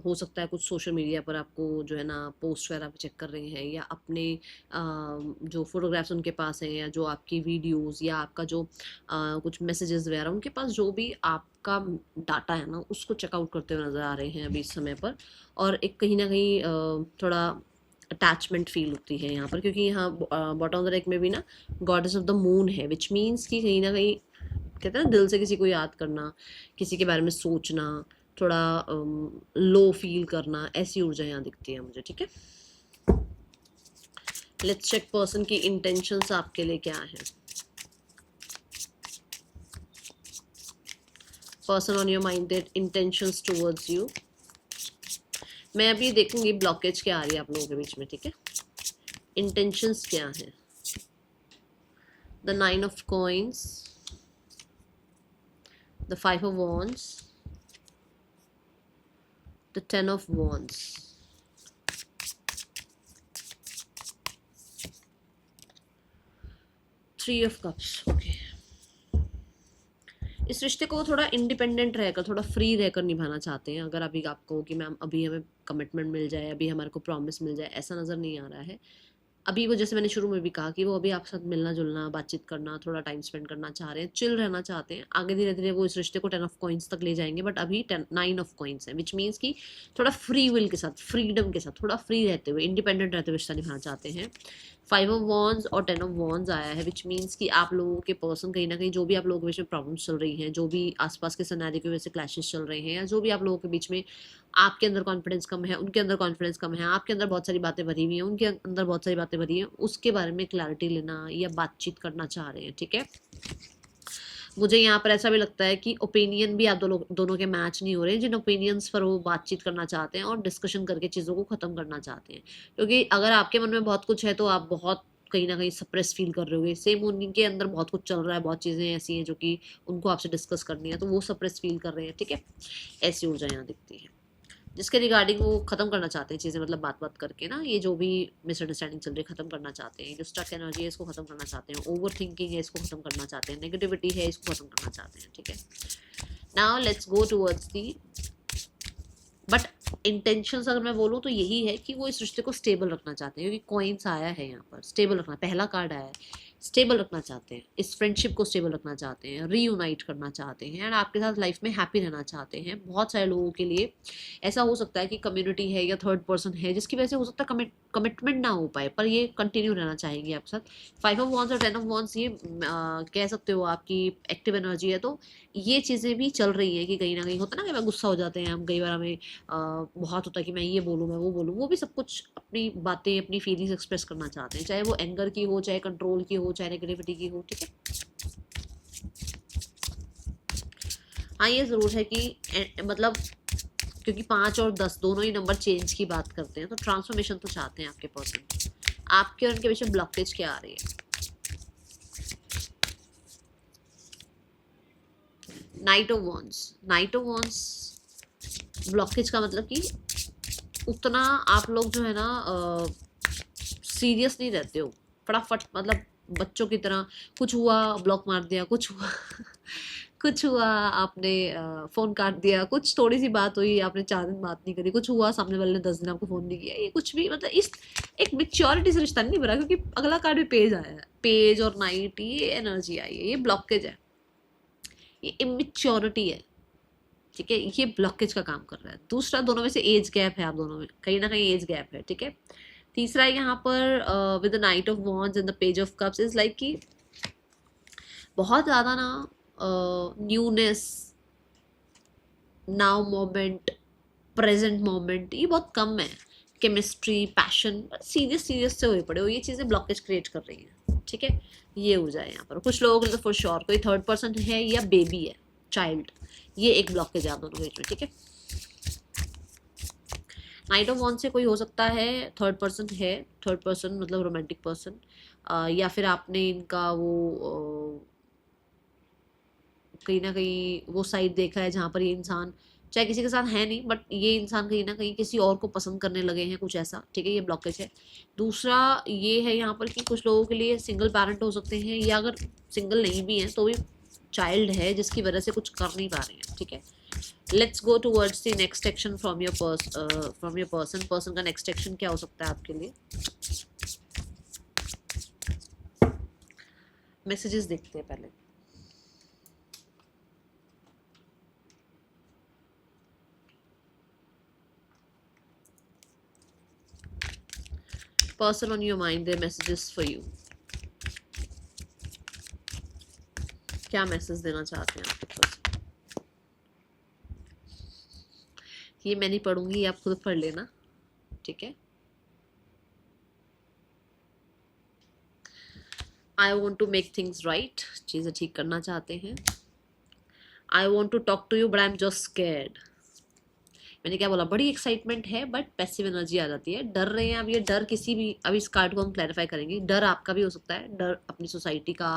हो सकता है कुछ सोशल मीडिया पर आपको जो है ना पोस्ट वगैरह चेक कर रहे हैं, या अपने जो फोटोग्राफ्स उनके पास हैं, या जो आपकी वीडियोज़, या आपका जो कुछ मैसेजेस वगैरह उनके पास जो भी आपका डाटा है ना, उसको चेकआउट करते हुए नज़र आ रहे हैं अभी इस समय पर। और एक कहीं ना कहीं थोड़ा अटैचमेंट फील होती है यहाँ पर, क्योंकि यहाँ बॉटम ऑफ द डेक में भी ना गॉडेस ऑफ द मून है, विच मीन्स कि कहीं ना कहीं कहते हैं ना दिल से किसी को याद करना, किसी के बारे में सोचना, थोड़ा लो फील करना, ऐसी ऊर्जा यहाँ दिखती है मुझे, ठीक है। लेट्स चेक पर्सन की इंटेंशंस आपके लिए क्या है। Person on your minded intentions towards you. मैं अभी देखूंगी ब्लॉकेज क्या आ रही है आप लोगों के बीच में, ठीक है। इंटेंशंस क्या है। The 9 of coins, the 5 of wands, the 10 of wands, 3 of cups, okay. इस रिश्ते को थोड़ा इंडिपेंडेंट रहकर, थोड़ा फ्री रहकर निभाना चाहते हैं। अगर अभी आपको कि मैम अभी हमें कमिटमेंट मिल जाए, अभी हमारे को प्रॉमिस मिल जाए, ऐसा नज़र नहीं आ रहा है अभी। वो जैसे मैंने शुरू में भी कहा कि वो अभी आपके साथ मिलना जुलना, बातचीत करना, थोड़ा टाइम स्पेंड करना चाह रहे हैं, चिल रहना चाहते हैं। आगे धीरे धीरे वो इस रिश्ते को 10 of coins तक ले जाएंगे, बट अभी 9 of coins है, विच मीन्स कि थोड़ा फ्री विल के साथ, फ्रीडम के साथ, थोड़ा फ्री रहते हुए, इंडिपेंडेंट रहते हुए रिश्ता निभाना चाहते हैं। 5 of wands और 10 of wands आया है, विच मीन्स कि आप लोगों के पर्सन कहीं ना कहीं जो भी आप लोगों के बीच में प्रॉब्लम्स चल रही हैं, जो भी आसपास के सिनेरियो की वजह से क्लैशेस चल रहे हैं, या जो भी आप लोगों के बीच में आपके अंदर कॉन्फिडेंस कम है, उनके अंदर कॉन्फिडेंस कम है, आपके अंदर बहुत सारी बातें भरी हुई हैं, उनके अंदर बहुत सारी बातें भरी हैं, उसके बारे में क्लैरिटी लेना या बातचीत करना चाह रहे हैं, ठीक है। मुझे यहाँ पर ऐसा भी लगता है कि ओपिनियन भी आप दोनों के मैच नहीं हो रहे हैं, जिन ओपिनियंस पर वो बातचीत करना चाहते हैं और डिस्कशन करके चीज़ों को ख़त्म करना चाहते हैं। क्योंकि अगर आपके मन में बहुत कुछ है तो आप बहुत कहीं ना कहीं सप्रेस फील कर रहे होगे, सेम उनके अंदर बहुत कुछ चल रहा है, बहुत चीज़ें ऐसी हैं जो कि उनको आपसे डिस्कस करनी है, तो वो सप्रेस फील कर रहे हैं, ठीक है। ऐसी ऊर्जा यहाँ दिखती है जिसके रिगार्डिंग वो ख़त्म करना चाहते हैं चीज़ें, मतलब बात करके ना, ये जो भी मिसअंडरस्टैंडिंग चल रही है ख़त्म करना चाहते हैं, जो स्टक एनर्जी है इसको ख़त्म करना चाहते हैं, ओवर थिंकिंग है इसको ख़त्म करना चाहते हैं, नेगेटिविटी है इसको ख़त्म करना चाहते हैं, ठीक है। Now let's go towards the, but intentions अगर मैं बोलूँ तो यही है कि वो इस रिश्ते को स्टेबल रखना चाहते हैं, क्योंकि कॉइन्स आया है यहाँ पर, स्टेबल रखना, पहला कार्ड आया है, स्टेबल रखना चाहते हैं, इस फ्रेंडशिप को स्टेबल रखना चाहते हैं, रीयूनाइट करना चाहते हैं, एंड आपके साथ लाइफ में हैप्पी रहना चाहते हैं। बहुत सारे लोगों के लिए ऐसा हो सकता है कि कम्युनिटी है या थर्ड पर्सन है जिसकी वजह से हो सकता है कमिटमेंट ना हो पाए, पर ये कंटिन्यू रहना चाहेंगे आपके साथ। 5 of wands और 10 of wands ये कह सकते हो आपकी एक्टिव एनर्जी है, तो ये चीज़ें भी चल रही हैं कि कहीं ना कहीं होता है ना कि मैं गुस्सा हो जाते हैं हम, कई बार हमें बहुत होता है कि मैं ये बोलूँ, मैं वो बोलूँ, वो भी सब कुछ अपनी बातें, अपनी फीलिंग्स एक्सप्रेस करना चाहते हैं, चाहे वो एंगर की हो, चाहे कंट्रोल की हो, चाहे नेगेटिविटी की हो, ठीक है। हाँ ये ज़रूर है कि मतलब क्योंकि 5 और 10 दोनों ही नंबर चेंज की बात करते हैं, तो ट्रांसफॉर्मेशन तो चाहते हैं आपके पर्सन, आपके और उनके बीच में ब्लॉकेज क्या आ रही है? Night of wands, night of wands blockage का मतलब कि उतना आप लोग जो है ना सीरियस नहीं रहते हो, फटाफट मतलब बच्चों की तरह कुछ हुआ ब्लॉक मार दिया, कुछ हुआ कुछ हुआ आपने फोन काट दिया, कुछ थोड़ी सी बात हुई आपने 4 दिन बात नहीं करी, कुछ हुआ सामने वाले ने 10 दिन आपको फोन नहीं किया, ये कुछ भी मतलब इस एक मेच्योरिटी से रिश्ता नहीं बना, क्योंकि अगला कार्ड भी पेज आया है, पेज और नाइट, ये एनर्जी आई है, ये ब्लॉकेज है, ये इमेच्योरिटी है, ठीक है, ये ब्लॉकेज का काम कर रहा है। दूसरा, दोनों में से एज गैप है, आप दोनों में कहीं ना कहीं एज गैप है, ठीक है। तीसरा यहाँ पर with the knight of wands and the page of cups is like कि बहुत ज़्यादा ना newness, now moment, present moment, ये बहुत कम है। केमिस्ट्री, पैशन, सीरियस सीरियस से हुए पड़े हो, ये चीज़ें ब्लॉकेज क्रिएट कर रही हैं, ठीक है। ये ऊर्जा है यहाँ पर कुछ लोगों के लिए, तो फॉर श्योर कोई थर्ड पर्सन है या बेबी है, चाइल्ड, ये एक ब्लॉकेज है आप दोनों के बीच में, ठीक है। नाइट ऑफ वॉन्ड से कोई हो सकता है थर्ड पर्सन है, थर्ड पर्सन मतलब रोमांटिक पर्सन, या फिर आपने इनका वो कहीं ना कहीं वो साइड देखा है जहाँ पर ये इंसान चाहे किसी के साथ है नहीं, बट ये इंसान कहीं ना कहीं किसी और को पसंद करने लगे हैं, कुछ ऐसा, ठीक है, ये ब्लॉकेज है। दूसरा ये है यहाँ पर कि कुछ लोगों के लिए सिंगल पेरेंट हो सकते हैं, या अगर सिंगल नहीं भी हैं तो भी चाइल्ड है जिसकी वजह से कुछ कर नहीं पा रहे हैं, ठीक है। Let's go towards the next action from your person. Person का नेक्स्ट एक्शन क्या हो सकता है आपके लिए? मैसेजेस देखते हैं पहले। Person on your mind, their messages for you. क्या मैसेज देना चाहते हैं आपके पर्सन? ये मैं नहीं पढ़ूंगी, आप खुद पढ़ लेना, ठीक है। I want to make things right, चीज़ें ठीक करना चाहते हैं। I want to talk to you but I am just scared, मैंने क्या बोला, बड़ी एक्साइटमेंट है बट पैसिव एनर्जी आ जाती है, डर रहे हैं। अब ये डर किसी भी, अब इस कार्ड को हम क्लैरिफाई करेंगे, डर आपका भी हो सकता है, डर अपनी सोसाइटी का,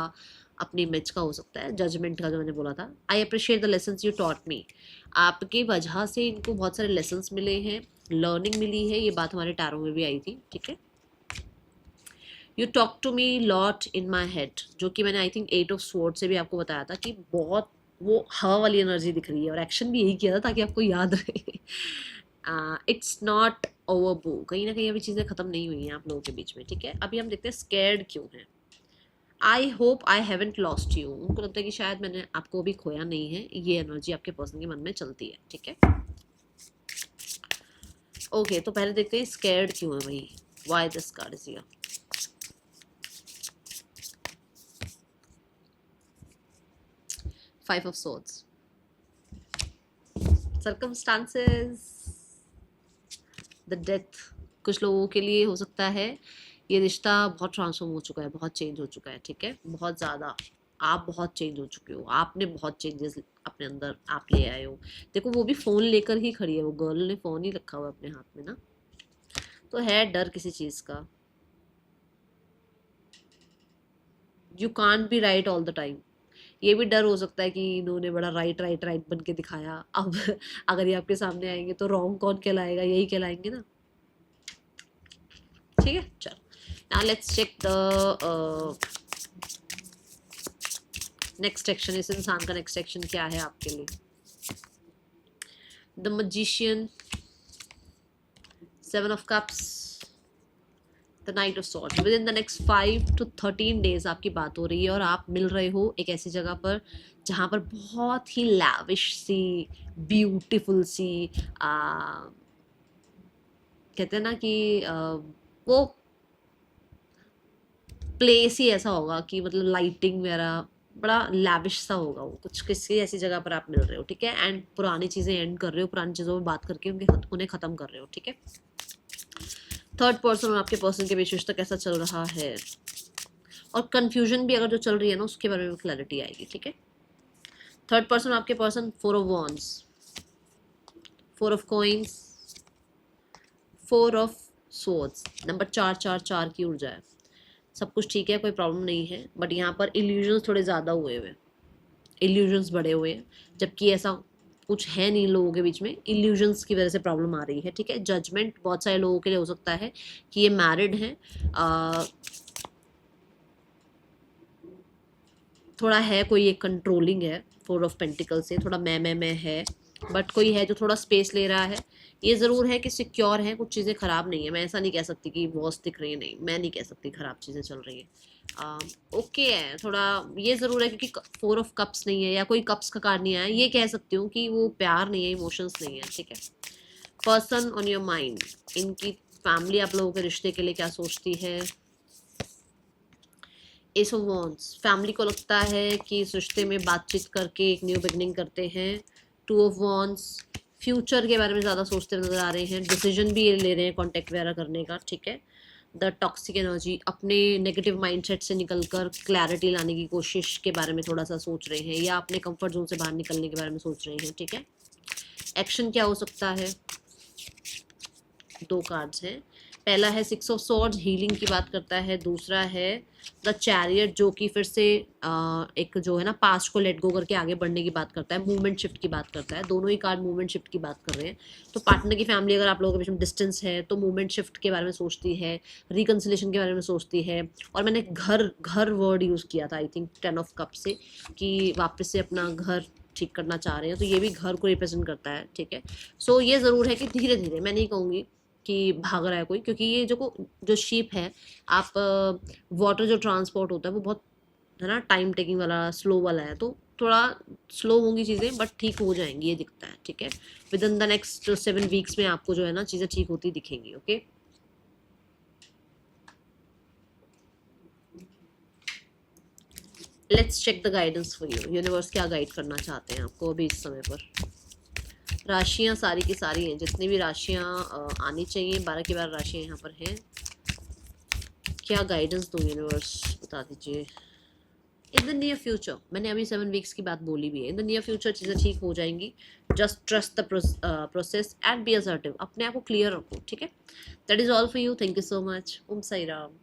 अपनी इमेज का हो सकता है, जजमेंट का जो मैंने बोला था। I appreciate the lessons you taught me, आपकी वजह से इनको बहुत सारे लेसन्स मिले हैं, लर्निंग मिली है, ये बात हमारे टैरो में भी आई थी, ठीक है। You talk to me lot in my head, जो कि मैंने आई थिंक 8 ऑफ स्वॉर्ड से भी आपको बताया था कि बहुत वो हवा वाली एनर्जी दिख रही है, और एक्शन भी यही किया था ताकि आपको याद रहे। इट्स नॉट ओवर बू, कहीं ना कहीं अभी चीज़ें खत्म नहीं हुई हैं आप लोगों के बीच में, ठीक है। अभी हम देखते हैं स्कैर्ड क्यों है। I hope I haven't lost you, उनको लगता है कि शायद मैंने आपको अभी खोया नहीं है, ये एनर्जी आपके पर्सन के मन में चलती है, ठीक है। ओके, तो पहले देखते हैं स्कैर्ड क्यों है भाई, why this card is here. Five of Swords, circumstances, the death, कुछ लोगों के लिए हो सकता है ये रिश्ता बहुत ट्रांसफॉर्म हो चुका है, बहुत चेंज हो चुका है, ठीक है, बहुत ज़्यादा, आप बहुत चेंज हो चुके हो, आपने बहुत चेंजेस अपने अंदर आप ले आए हो। देखो वो भी फ़ोन लेकर ही खड़ी है, वो गर्ल ने फ़ोन ही रखा हुआ है अपने हाथ में ना, तो है डर किसी चीज़ का। You can't be right all the time, ये भी डर हो सकता है कि इन्होंने बड़ा राइट राइट राइट बन के दिखाया, अब अगर ये आपके सामने आएंगे तो रॉन्ग कौन कहलाएगा, यही कहलाएंगे ना, ठीक है। चलो, now let's check the next action, इस इंसान का नेक्स्ट एक्शन क्या है आपके लिए। The magician, 7 of cups, the knight of swords. Within the next 5 to 13 days आपकी बात हो रही है, और आप मिल रहे हो एक ऐसी जगह पर जहाँ पर बहुत ही लैविश सी, ब्यूटीफुल सी, कहते हैं ना कि वो प्लेस ही ऐसा होगा कि मतलब लाइटिंग वगैरह बड़ा लैविश सा होगा, वो कुछ किसी ऐसी जगह पर आप मिल रहे हो, ठीक है। एंड पुरानी चीज़ें एंड कर रहे हो, पुरानी चीज़ों में बात करके उन्हें ख़त्म कर रहे हो, ठीक है। थर्ड पर्सन और आपके पर्सन के बीच रिश्ता कैसा चल रहा है, और कंफ्यूजन भी अगर जो चल रही है ना उसके बारे में क्लैरिटी आएगी, ठीक है। थर्ड पर्सन आपके person, 4 of wands, 4 of coins, 4 of swords, number 4 की ऊर्जा है। सब कुछ ठीक है, कोई प्रॉब्लम नहीं है, बट यहाँ पर इल्यूजन्स थोड़े ज़्यादा हुए हुए, इल्यूजन्स बढ़े हुए हैं, जबकि ऐसा कुछ है नहीं लोगों के बीच में, इल्यूजन्स की वजह से प्रॉब्लम आ रही है, ठीक है। जजमेंट बहुत सारे लोगों के लिए हो सकता है कि ये मैरिड हैं, थोड़ा है कोई एक कंट्रोलिंग है, 4 ऑफ पेंटिकल से थोड़ा मैं है, बट कोई है जो थोड़ा स्पेस ले रहा है। ये ज़रूर है कि सिक्योर है, कुछ चीज़ें ख़राब नहीं है, मैं ऐसा नहीं कह सकती कि वॉस दिख रही है, नहीं मैं नहीं कह सकती ख़राब चीज़ें चल रही हैं, ओके है थोड़ा। ये ज़रूर है क्योंकि 4 ऑफ कप्स नहीं है या कोई कप्स का कार्ड नहीं आया, ये कह सकती हूँ कि वो प्यार नहीं है, इमोशंस नहीं है, ठीक है। पर्सन ऑन योर माइंड, इनकी फैमिली आप लोगों के रिश्ते के लिए क्या सोचती है। एस ऑफ वॉन्ड्स, फैमिली को लगता है कि इस रिश्ते में बातचीत करके एक न्यू बिगनिंग करते हैं। 2 ऑफ वॉन्ड्स, फ्यूचर के बारे में ज़्यादा सोचते नजर आ रहे हैं, डिसीजन भी ये ले रहे हैं कॉन्टेक्ट वगैरह करने का, ठीक है। द टॉक्सिक एनर्जी, अपने नेगेटिव माइंडसेट से निकलकर क्लैरिटी लाने की कोशिश के बारे में थोड़ा सा सोच रहे हैं, या अपने कंफर्ट जोन से बाहर निकलने के बारे में सोच रहे हैं, ठीक है। एक्शन क्या हो सकता है, 2 कार्ड्स हैं। पहला है 6 ऑफ सॉर्ड्स, हीलिंग की बात करता है। दूसरा है द चैरियट, जो कि फिर से एक जो है ना पास्ट को लेट गो करके आगे बढ़ने की बात करता है, मूवमेंट शिफ्ट की बात करता है। दोनों ही कार्ड मूवमेंट शिफ्ट की बात कर रहे हैं। तो पार्टनर की फैमिली अगर आप लोगों के बीच में डिस्टेंस है तो मूवमेंट शिफ्ट के बारे में सोचती है, रिकन्सिलेशन के बारे में सोचती है। और मैंने घर घर वर्ड यूज़ किया था आई थिंक 10 ऑफ कप से, कि वापस से अपना घर ठीक करना चाह रहे हैं, तो ये भी घर को रिप्रेजेंट करता है, ठीक है। सो ये ज़रूर है कि धीरे धीरे, मैं नहीं कहूँगी कि भाग रहा है कोई, क्योंकि ये जो शीप है, आप वाटर जो ट्रांसपोर्ट होता है वो बहुत है ना टाइम टेकिंग वाला, स्लो वाला है, तो थोड़ा स्लो होंगी चीज़ें बट ठीक हो जाएंगी, ये दिखता है, ठीक है। Within the next 7 weeks में आपको जो है ना चीज़ें ठीक होती दिखेंगी, okay. Let's check the guidance for you, universe क्या गाइड करना चाहते हैं आपको अभी इस समय पर। राशियाँ सारी की सारी हैं, जितनी भी राशियाँ आनी चाहिए, 12 की 12 राशियाँ यहाँ पर हैं। क्या गाइडेंस दूँ यूनिवर्स, बता दीजिए। इन द नियर फ्यूचर, मैंने अभी 7 वीक्स की बात बोली भी है, इन द नियर फ्यूचर चीज़ें ठीक हो जाएंगी। Just trust the process and be assertive, अपने आप को क्लियर रखो, ठीक है। That is all for you, thank you so much. Om Sai Ram.